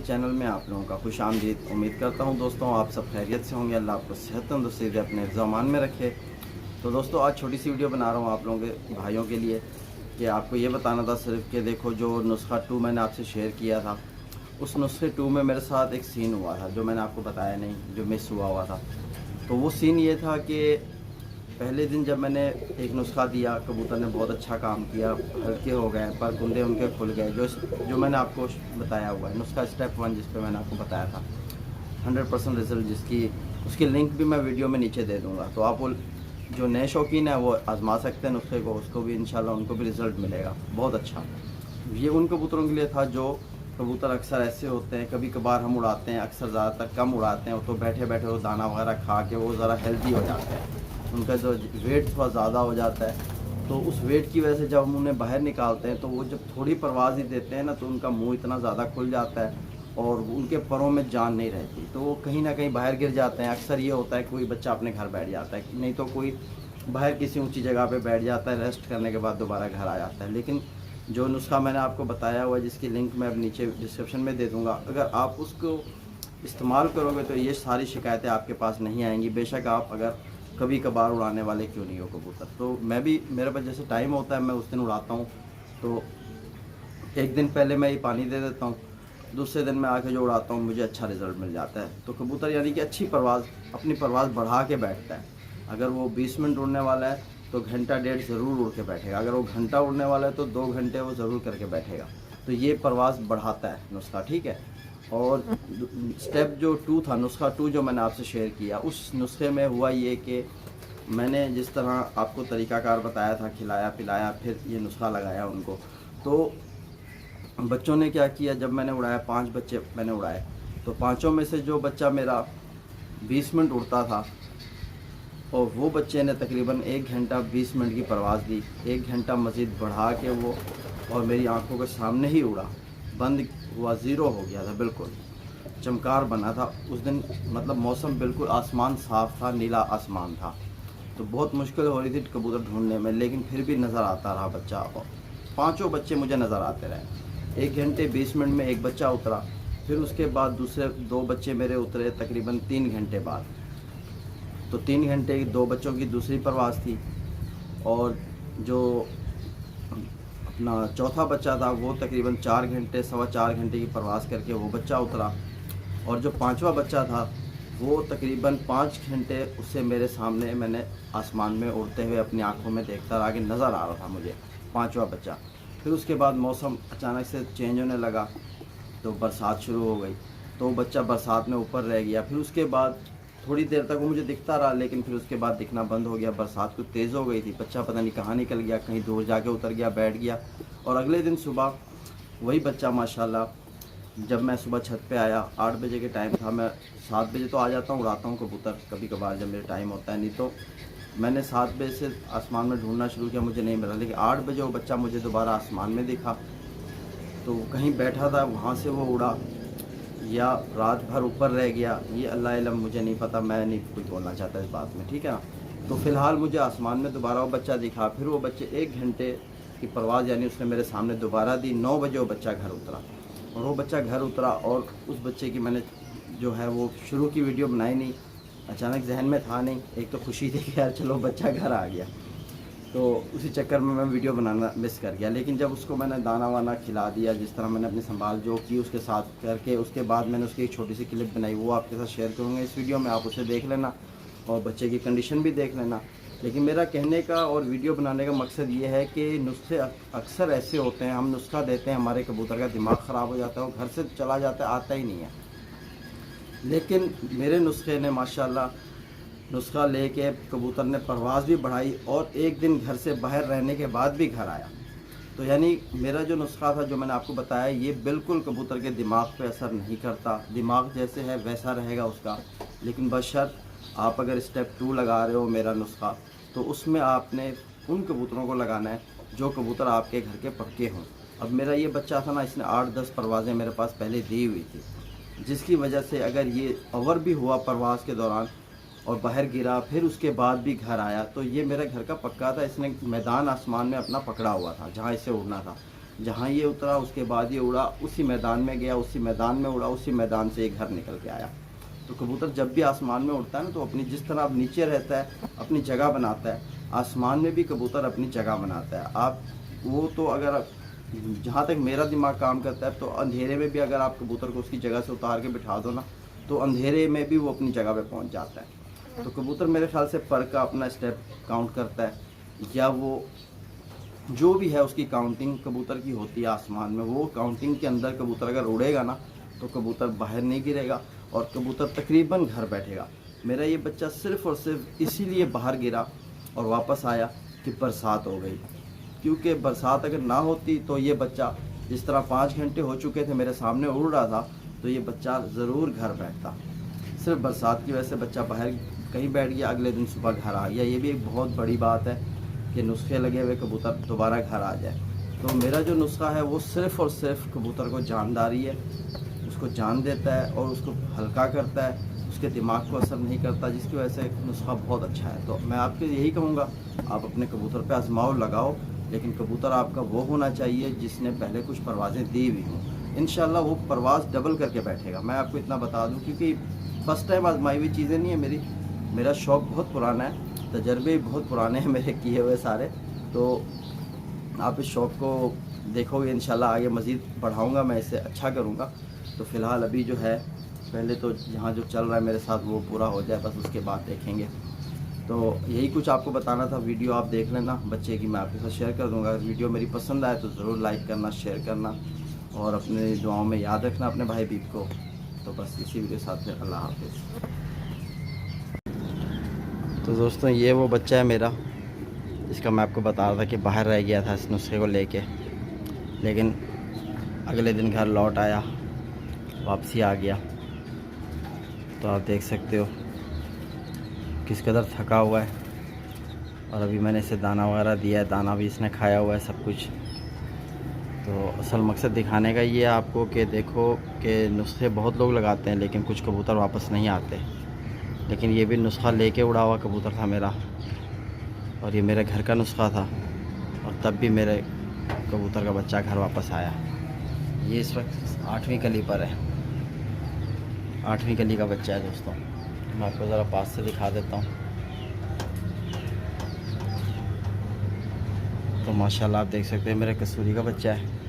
Channel में आप लोगों का खुश आमदीद। उम्मीद करता हूँ दोस्तों आप सब खैरियत से होंगे। अल्लाह आपको सेहत तंदुरुस्ती अपने ज़मान में रखे। तो दोस्तों आज छोटी सी वीडियो बना रहा हूँ आप लोगों के भाइयों के लिए कि आपको ये बताना था सिर्फ कि देखो जो नुस्खा 2 मैंने आपसे शेयर किया था, उस नुस्खे 2 में मेरे साथ एक सीन हुआ था जो मैंने आपको बताया नहीं, जो मिस हुआ था। तो वो सीन ये था कि पहले दिन जब मैंने एक नुस्खा दिया, कबूतर ने बहुत अच्छा काम किया, हल्के हो गए, पर कुंडे उनके खुल गए। जो मैंने आपको बताया हुआ है नुस्खा स्टेप 1 जिस पे मैंने आपको बताया था 100% रिज़ल्ट, जिसकी उसकी लिंक भी मैं वीडियो में नीचे दे दूँगा। तो आप वो जो नए शौकीन है वो आज़मा सकते हैं नुस्खे को, उसको भी इंशाल्लाह उनको भी रिज़ल्ट मिलेगा बहुत अच्छा। ये उन कबूतरों के लिए था जो कबूतर अक्सर ऐसे होते हैं, कभी कभार हम उड़ाते हैं, अक्सर ज़्यादातर कम उड़ाते हैं, तो बैठे बैठे वो दाना वगैरह खा के वो ज़रा हेल्दी हो जाते हैं, उनका जो वेट थोड़ा ज़्यादा हो जाता है। तो उस वेट की वजह से जब हम उन्हें बाहर निकालते हैं तो वो जब थोड़ी परवाज़ ही देते हैं ना, तो उनका मुंह इतना ज़्यादा खुल जाता है और उनके परों में जान नहीं रहती, तो वो कहीं ना कहीं बाहर गिर जाते हैं। अक्सर ये होता है कोई बच्चा अपने घर बैठ जाता है, नहीं तो कोई बाहर किसी ऊंची जगह पे बैठ जाता है, रेस्ट करने के बाद दोबारा घर आ जाता है। लेकिन जो नुस्खा मैंने आपको बताया हुआ, जिसकी लिंक मैं अब नीचे डिस्क्रिप्शन में दे दूँगा, अगर आप उसको इस्तेमाल करोगे तो ये सारी शिकायतें आपके पास नहीं आएंगी। बेशक आप अगर कभी कभार उड़ाने वाले क्यों नहीं हो कबूतर, तो मैं भी, मेरे पास जैसे टाइम होता है मैं उस दिन उड़ाता हूँ, तो एक दिन पहले मैं ये पानी दे देता हूँ, दूसरे दिन मैं आके जो उड़ाता हूँ मुझे अच्छा रिज़ल्ट मिल जाता है। तो कबूतर यानी कि अच्छी परवाज़, अपनी परवाज़ बढ़ा के बैठता है। अगर वो 20 मिनट उड़ने वाला है तो घंटा डेढ़ ज़रूर उड़ के बैठेगा, अगर वो घंटा उड़ने वाला है तो 2 घंटे वो ज़रूर करके बैठेगा। तो ये परवाज़ बढ़ाता है नुस्खा, ठीक है। और स्टेप जो 2 था, नुस्खा 2 जो मैंने आपसे शेयर किया, उस नुस्खे में हुआ ये कि मैंने जिस तरह आपको तरीक़ाकार बताया था, खिलाया पिलाया फिर ये नुस्खा लगाया उनको, तो बच्चों ने क्या किया, जब मैंने उड़ाया 5 बच्चे मैंने उड़ाए, तो पाँचों में से जो बच्चा मेरा 20 मिनट उड़ता था और वो बच्चे ने तकरीबन 1 घंटा 20 मिनट की परवाज़ दी, 1 घंटा मज़ीद बढ़ा के वो और मेरी आंखों के सामने ही उड़ा, बंद हुआ, ज़ीरो हो गया था, बिल्कुल चमकार बना था उस दिन। मतलब मौसम बिल्कुल, आसमान साफ़ था, नीला आसमान था, तो बहुत मुश्किल हो रही थी कबूतर ढूंढने में, लेकिन फिर भी नज़र आता रहा बच्चा। और 5 बच्चे मुझे नज़र आते रहे। 1 घंटे 20 मिनट में एक बच्चा उतरा, फिर उसके बाद दूसरे 2 बच्चे मेरे उतरे तकरीबन 3 घंटे बाद। तो 3 घंटे 2 बच्चों की दूसरी परवाज़ थी, और जो अपना चौथा बच्चा था वो तकरीबन 4 घंटे, सवा 4 घंटे की परवाज़ करके वो बच्चा उतरा। और जो 5वां बच्चा था वो तकरीबन 5 घंटे उससे मेरे सामने, मैंने आसमान में उड़ते हुए अपनी आंखों में देखता रहा कि नज़र आ रहा था मुझे 5वां बच्चा। फिर उसके बाद मौसम अचानक से चेंज होने लगा, तो बरसात शुरू हो गई, तो वो बच्चा बरसात में ऊपर रह गया। फिर उसके बाद थोड़ी देर तक वो मुझे दिखता रहा, लेकिन फिर उसके बाद दिखना बंद हो गया, बरसात कुछ तेज़ हो गई थी, बच्चा पता नहीं कहाँ निकल गया, कहीं दूर जाके उतर गया, बैठ गया। और अगले दिन सुबह वही बच्चा माशाल्लाह, जब मैं सुबह छत पे आया, 8 बजे के टाइम था, मैं 7 बजे तो आ जाता हूँ, उड़ाता हूँ कबूतर कभी कभार जब मेरा टाइम होता है, नहीं तो मैंने 7 बजे से आसमान में ढूंढना शुरू किया, मुझे नहीं मिला। लेकिन 8 बजे वो बच्चा मुझे दोबारा आसमान में दिखा, तो कहीं बैठा था वहाँ से वो उड़ा या रात भर ऊपर रह गया, ये अल्लाह इल्म, मुझे नहीं पता, मैं नहीं कुछ बोलना चाहता इस बात में, ठीक है ना। तो फ़िलहाल मुझे आसमान में दोबारा वो बच्चा दिखा, फिर वो बच्चे 1 घंटे की परवाज़ यानी उसने मेरे सामने दोबारा दी। 9 बजे वो बच्चा घर उतरा, और वो बच्चा घर उतरा और उस बच्चे की मैंने जो है वो शुरू की वीडियो बनाई नहीं, अचानक जहन में था नहीं। एक तो खुशी थी कि यार चलो बच्चा घर आ गया, तो उसी चक्कर में मैं वीडियो बनाना मिस कर गया। लेकिन जब उसको मैंने दाना वाना खिला दिया, जिस तरह मैंने अपनी संभाल जो की उसके साथ करके, उसके बाद मैंने उसकी एक छोटी सी क्लिप बनाई, वो आपके साथ शेयर करूँगा इस वीडियो में, आप उसे देख लेना और बच्चे की कंडीशन भी देख लेना। लेकिन मेरा कहने का और वीडियो बनाने का मकसद ये है कि नुस्खे अक्सर ऐसे होते हैं, हम नुस्खा देते हैं, हमारे कबूतर का दिमाग ख़राब हो जाता है, वो घर से चला जाता है, आता ही नहीं है। लेकिन मेरे नुस्खे ने माशाल्लाह, नुस्खा लेके कबूतर ने परवाज़ भी बढ़ाई और एक दिन घर से बाहर रहने के बाद भी घर आया। तो यानी मेरा जो नुस्खा था, जो मैंने आपको बताया, ये बिल्कुल कबूतर के दिमाग पे असर नहीं करता, दिमाग जैसे है वैसा रहेगा उसका। लेकिन बशर्त आप अगर स्टेप 2 लगा रहे हो मेरा नुस्खा, तो उसमें आपने उन कबूतरों को लगाना है जो कबूतर आपके घर के पक्के हों। अब मेरा ये बच्चा था ना, इसने 8-10 परवाज़ें मेरे पास पहले दी हुई थी, जिसकी वजह से अगर ये ओवर भी हुआ परवाज़ के दौरान और बाहर गिरा, फिर उसके बाद भी घर आया, तो ये मेरे घर का पक्का था, इसने मैदान आसमान में अपना पकड़ा हुआ था जहाँ इसे उड़ना था। जहाँ ये उतरा उसके बाद ये उड़ा, उसी मैदान में गया, उसी मैदान में उड़ा, उसी मैदान से एक घर निकल के आया। तो कबूतर जब भी आसमान में उड़ता है ना, तो अपनी जिस तरह अब नीचे रहता है अपनी जगह बनाता है, आसमान में भी कबूतर अपनी जगह बनाता है। आप वो तो अगर जहाँ तक मेरा दिमाग काम करता है, तो अंधेरे में भी अगर आप कबूतर को उसकी जगह से उतार के बिठा दो ना, तो अंधेरे में भी वो अपनी जगह पे पहुँच जाता है। तो कबूतर मेरे ख्याल से पर का अपना स्टेप काउंट करता है, या वो जो भी है उसकी काउंटिंग कबूतर की होती है आसमान में। वो काउंटिंग के अंदर कबूतर अगर उड़ेगा ना, तो कबूतर बाहर नहीं गिरेगा और कबूतर तकरीबन घर बैठेगा। मेरा ये बच्चा सिर्फ़ और सिर्फ इसीलिए बाहर गिरा और वापस आया कि बरसात हो गई, क्योंकि बरसात अगर ना होती तो ये बच्चा, जिस तरह 5 घंटे हो चुके थे मेरे सामने उड़ रहा था, तो ये बच्चा ज़रूर घर बैठता। सिर्फ बरसात की वजह से बच्चा बाहर कहीं बैठ गया, अगले दिन सुबह घर आ गया। ये भी एक बहुत बड़ी बात है कि नुस्खे लगे हुए कबूतर दोबारा घर आ जाए। तो मेरा जो नुस्खा है वो सिर्फ़ और सिर्फ कबूतर को जानदारी है, उसको जान देता है और उसको हल्का करता है, उसके दिमाग को असर नहीं करता, जिसकी वजह से नुस्खा बहुत अच्छा है। तो मैं आपको यही कहूँगा, आप अपने कबूतर पे आजमाओ, लगाओ, लेकिन कबूतर आपका वो होना चाहिए जिसने पहले कुछ परवाज़ें दी हुई हों। इंशाल्लाह वो परवाज़ डबल करके बैठेगा। मैं आपको इतना बता दूँ, क्योंकि फ़र्स्ट टाइम आजमाई हुई चीज़ें नहीं है मेरा शौक़ बहुत पुराना है, तजर्बे बहुत पुराने हैं मेरे किए हुए सारे। तो आप इस शौक़ को देखोगे, इंशाल्लाह आगे मज़ीद बढ़ाऊँगा, मैं इसे अच्छा करूँगा। तो फ़िलहाल अभी जो है, पहले तो यहाँ जो चल रहा है मेरे साथ वो पूरा हो जाए, बस उसके बाद देखेंगे। तो यही कुछ आपको बताना था। वीडियो आप देख लेना बच्चे की, मैं आपके साथ शेयर कर दूँगा। अगर वीडियो मेरी पसंद आए तो ज़रूर लाइक करना, शेयर करना और अपने दुआओं में याद रखना अपने भाई बीब को। तो बस इसी वीडियो के साथ फिर अल्लाह हाफ़िज़। तो दोस्तों ये वो बच्चा है मेरा, जिसका मैं आपको बता रहा था कि बाहर रह गया था इस नुस्खे को लेके, लेकिन अगले दिन घर लौट आया, वापसी आ गया। तो आप देख सकते हो किस कदर थका हुआ है, और अभी मैंने इसे दाना वगैरह दिया है, दाना भी इसने खाया हुआ है, सब कुछ। तो असल मकसद दिखाने का ये है आपको कि देखो कि नुस्खे बहुत लोग लगाते हैं, लेकिन कुछ कबूतर वापस नहीं आते। लेकिन ये भी नुस्खा लेके उड़ा हुआ कबूतर था मेरा, और ये मेरे घर का नुस्खा था, और तब भी मेरे कबूतर का बच्चा घर वापस आया। ये इस वक्त 8वीं कली पर है, 8वीं कली का बच्चा है दोस्तों। मैं आपको ज़रा पास से दिखा देता हूँ। तो माशाल्लाह आप देख सकते हैं मेरे कसूरी का बच्चा है।